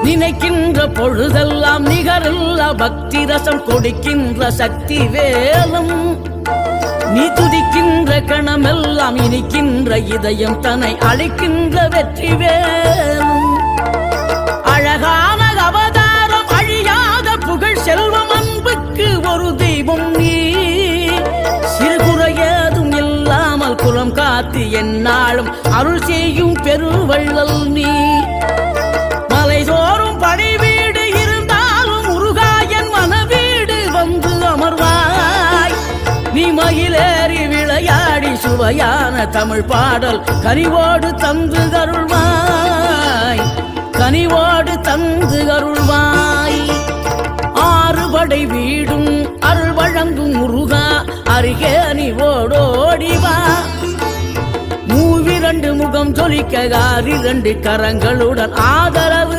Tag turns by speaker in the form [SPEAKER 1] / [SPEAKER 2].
[SPEAKER 1] நினைக்கின்ற பொழுதெல்லாம் நிகரில்லா பக்தி ரசம் கொடுக்கின்ற சக்தி வேலும் நீ துதிக்கின்ற கணமெல்லாம் இனிக்கின்ற இதயம் தன்னை அழைக்கின்ற வெற்றி வேலும் அழகான அவதாரம் அழியாத புகழ் செல்வம் அன்புக்கு ஒரு தெய்வம் நீ சிறுகுறையதும் இல்லாமல் குலம் காத்து எந்நாளும் அருள் செய்யும் பெருவள்ளல் நீ மலைதோறும் படை வீடு இருந்தாலும் முருகாயன் மனவீடு வந்து அமர்வாய் நீ மயிலேறி விளையாடி சுவையான தமிழ் பாடல் கனிவோடு தந்து அருள்வாய் கனிவோடு தந்து அருள்வாய் ஆறுபடை வீடும் அருள் வழங்கும் முருகா அருகே நீ ஓடோடிவா மூவிரண்டு முகம் ஜொலிக்க 6 கரங்களுடன் ஆதரவு